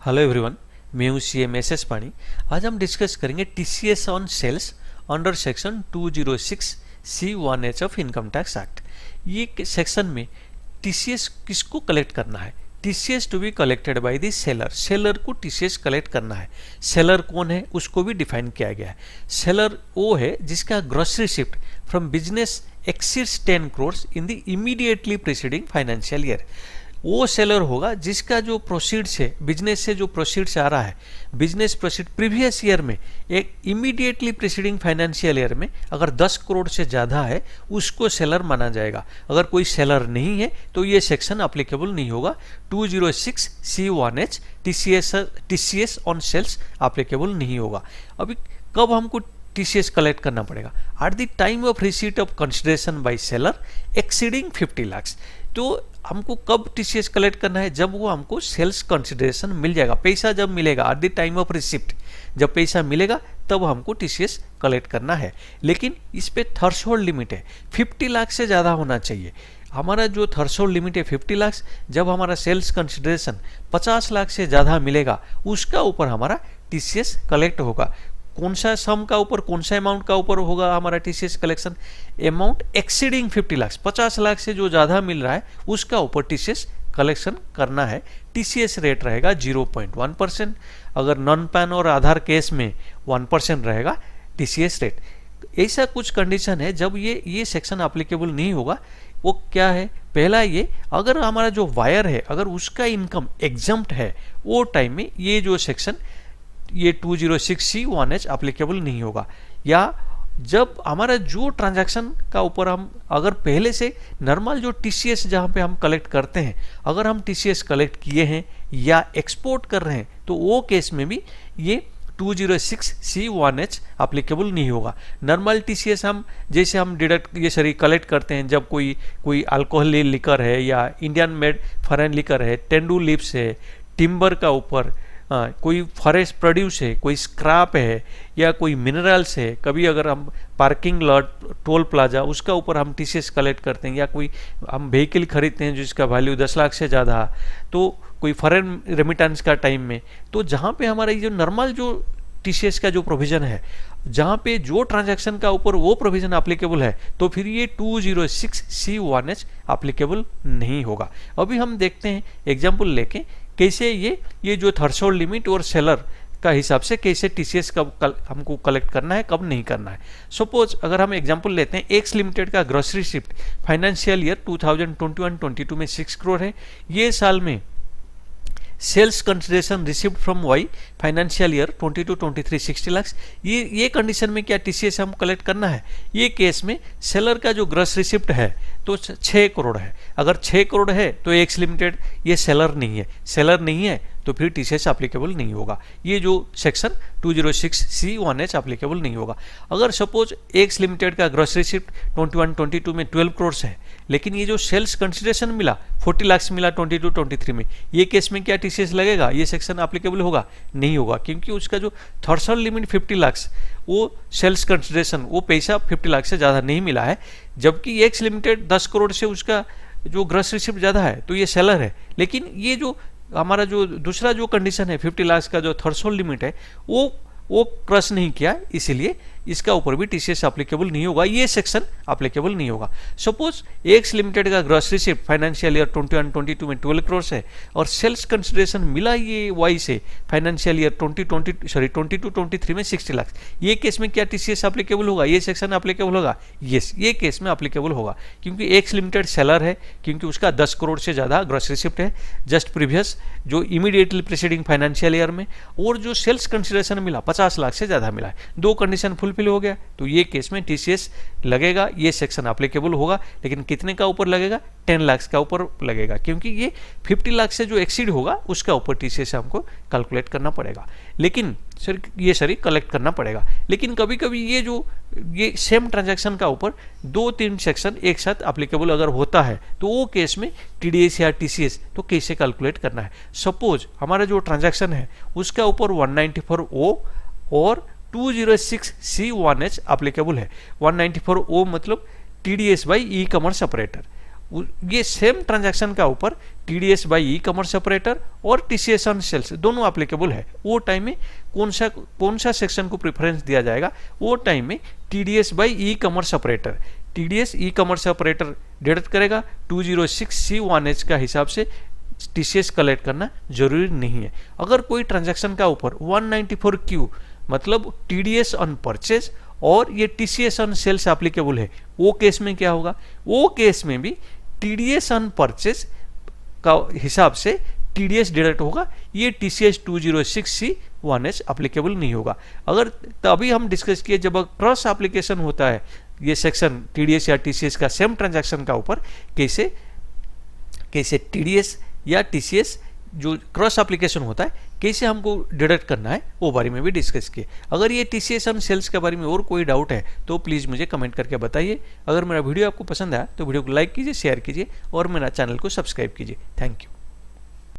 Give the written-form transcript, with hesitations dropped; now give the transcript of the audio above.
Hello everyone, मैं हूँ CM SS पानी। आज हम डिस्कस करेंगे TCS on sales under section 206C1H of income tax act. ये सेक्शन में TCS किसको कलेक्ट करना है? TCS to be collected by the seller. Seller को TCS कलेक्ट करना है। सेलर कौन है उसको भी डिफाइन किया गया है। सेलर वो है जिसका gross receipt from business exceeds 10 crore in the immediately preceding financial year. वो सेलर होगा जिसका जो प्रोसीड्स है, बिजनेस से जो प्रोसीड्स आ रहा है, बिजनेस प्रोसीड प्रीवियस ईयर में एक इमीडिएटली प्रीसीडिंग फाइनेंशियल ईयर में अगर 10 करोड़ से ज़्यादा है उसको सेलर माना जाएगा। अगर कोई सेलर नहीं है तो ये सेक्शन अप्लीकेबल नहीं होगा। 206C1H TCS on sales applicable नहीं होगा। अभी कब हमको TCS कलेक्ट करना पड़ेगा? At the time of receipt of consideration by seller exceeding 50 lakh. तो हमको कब TCS कलेक्ट करना है? जब वो हमको सेल्स कंसिडरेशन मिल जाएगा, पैसा जब मिलेगा, eight the time of receipt जब पैसा मिलेगा तब हमको TCS कलेक्ट करना है। लेकिन इस पे थ्रेशोल्ड लिमिट है, 50 लाख से ज़्यादा होना चाहिए। हमारा जो थ्रेशोल्ड लिमिट है 50 लाख, जब हमारा सेल्स कंसिडरेशन 50 लाख से ज़्यादा मिलेगा उसका ऊपर हमारा TCS कलेक्ट होगा। कौन सा सम का ऊपर, कौन सा अमाउंट का ऊपर होगा हमारा TCS collection? Amount exceeding 50 lakh, 50 lakh से जो ज़्यादा मिल रहा है उसका ऊपर TCS कलेक्शन करना है। TCS रेट रहेगा 0.1%। अगर नॉन पैन और आधार केस में 1% रहेगा TCS रेट। ऐसा कुछ कंडीशन है जब ये सेक्शन अप्लीकेबल नहीं होगा। वो क्या है? पहला ये, अगर हमारा जो वायर है अगर उसका इनकम एग्जम्प्ट है वो टाइम में ये जो सेक्शन ये 206C1H अप्लीकेबल नहीं होगा। या जब हमारा जो ट्रांजैक्शन का ऊपर हम अगर पहले से नॉर्मल जो TCS जहाँ पे हम कलेक्ट करते हैं, अगर हम TCS कलेक्ट किए हैं या एक्सपोर्ट कर रहे हैं तो वो केस में भी ये 206C1H अप्लीकेबल नहीं होगा। नॉर्मल TCS हम जैसे हम कलेक्ट करते हैं जब कोई अल्कोहल लिकर है या इंडियन मेड फॉरेन लिकर है, टेंडू लिप्स है, टिम्बर का ऊपर कोई फॉरेस्ट प्रोड्यूस है, कोई स्क्रैप है या कोई मिनरल्स है, कभी अगर हम पार्किंग लॉट, टोल प्लाजा उसका ऊपर हम TCS कलेक्ट करते हैं, या कोई हम व्हीकल खरीदते हैं जिसका वैल्यू 10 लाख से ज़्यादा, तो कोई फॉरेन रेमिटेंस का टाइम में, तो जहाँ पे हमारा ये जो नॉर्मल जो TCS का जो प्रोविज़न है, जहाँ पे जो ट्रांजैक्शन का ऊपर वो प्रोविज़न अप्लीकेबल है, तो फिर ये 206C1H अप्लीकेबल नहीं होगा। अभी हम देखते हैं एग्जाम्पल लेके कैसे ये जो थ्रेशोल्ड लिमिट और सेलर का हिसाब से कैसे TCS कब हमको कलेक्ट करना है, कब नहीं करना है। सपोज अगर हम एग्जांपल लेते हैं, एक्स लिमिटेड का ग्रॉस रिसिप्ट फाइनेंशियल ईयर 2021-22 में 6 करोड़ है। ये साल में sales consideration receipt from Y financial year 22-23 60 lakh. ये कंडीशन में क्या TCS हम कलेक्ट करना है? ये केस में सेलर का जो ग्रॉस रिसिप्ट है तो 6 करोड़ है। अगर 6 करोड़ है तो एक्स लिमिटेड ये सेलर नहीं है। सेलर नहीं है तो फिर TCS अप्लीकेबल नहीं होगा। ये जो सेक्शन 206C1H अप्लीकेबल नहीं होगा। अगर सपोज एक्स लिमिटेड का ग्रॉस रिसिप्ट 21-22 में 12 करोड़ है, लेकिन ये जो सेल्स कंसिडरेशन मिला 40 लाख मिला 22-23 में, ये केस में क्या TCS लगेगा? ये सेक्शन अप्लीकेबल होगा? नहीं होगा, क्योंकि उसका जो थ्रेशोल्ड लिमिट 50 लाख, वो सेल्स कंसिडरेशन वो पैसा 50 लाख से ज़्यादा नहीं मिला है। जबकि एक्स लिमिटेड 10 करोड़ से उसका जो ग्रॉस रिसिप्ट ज़्यादा है तो ये सेलर है। लेकिन ये जो हमारा जो दूसरा जो कंडीशन है 50 लाख का जो थ्रेशोल्ड लिमिट है वो क्रॉस नहीं किया, इसीलिए इसका ऊपर भी TCS अप्लीकेबल नहीं होगा। ये सेक्शन अप्लीकेबल नहीं होगा। सपोज एक्स लिमिटेड का ग्रॉस रिसिप्ट फाइनेंशियल ईयर 21-22 में 12 करोड़ है और सेल्स कंसिडरेशन मिला ये वाई से फाइनेंशियल ईयर 22-23 में 60 लाख। ये केस में क्या TCS अप्लीकेबल होगा? ये सेक्शन अप्लीकेबल होगा? यस, ये केस में अप्लीकेबल होगा, क्योंकि एक्स लिमिटेड सेलर है, क्योंकि उसका 10 करोड़ से ज़्यादा ग्रॉस रिसिप्ट है जस्ट प्रीवियस जो इमीडिएटली प्रीसीडिंग फाइनेंशियल ईयर में, और जो सेल्स कंसिडरेशन मिला 50 लाख से ज़्यादा मिला है। दो कंडीशन फुलफिल हो गया तो ये केस में TCS लगेगा, ये सेक्शन अप्लीकेबल होगा। लेकिन कितने का ऊपर लगेगा? 10 लाख का ऊपर लगेगा, क्योंकि ये 50 लाख से जो एक्सीड होगा उसका ऊपर TCS हमको कैलकुलेट करना पड़ेगा। लेकिन सर कलेक्ट करना पड़ेगा। लेकिन कभी कभी ये सेम ट्रांजैक्शन का ऊपर 2-3 सेक्शन एक साथ अप्लीकेबल अगर होता है तो वो केस में TDS या TCS तो कैसे कैलकुलेट करना है? सपोज हमारा जो ट्रांजैक्शन है उसका ऊपर 194O और 206C1H अप्लीकेबल है। 194O मतलब TDS by e commerce operator, ये सेम ट्रांजैक्शन का ऊपर TDS by e commerce operator और टीसीएस ऑन सेल्स दोनों एप्लीकेबल है। वो टाइम में कौन सा सेक्शन को प्रेफरेंस दिया जाएगा, वो टाइम में TDS by e commerce operator, TDS e commerce operator deduct करेगा। 206C1H का हिसाब से टीसीएस कलेक्ट करना जरूरी नहीं है। अगर कोई ट्रांजैक्शन का ऊपर 194Q मतलब टीडीएस ऑन परचेज और ये टीसीएस ऑन सेल्स एप्लीकेबल है, वो केस में क्या होगा, वो केस में भी टीडीएस ऑन परचेज का हिसाब से टीडीएस डिडक्ट होगा, ये टीसीएस 206C1H एप्लीकेबल नहीं होगा। अगर तभी हम डिस्कस किए जब क्रॉस एप्लीकेशन होता है ये सेक्शन टीडीएस या टीसीएस का सेम ट्रांजैक्शन का ऊपर कैसे टीडीएस या टीसीएस जो क्रॉस एप्लीकेशन होता है कैसे हमको डिडक्ट करना है, वो बारे में भी डिस्कस किए। अगर ये टीसीएस ऑन सेल्स के बारे में और कोई डाउट है तो प्लीज़ मुझे कमेंट करके बताइए। अगर मेरा वीडियो आपको पसंद आया तो वीडियो को लाइक कीजिए, शेयर कीजिए और मेरा चैनल को सब्सक्राइब कीजिए। Thank you.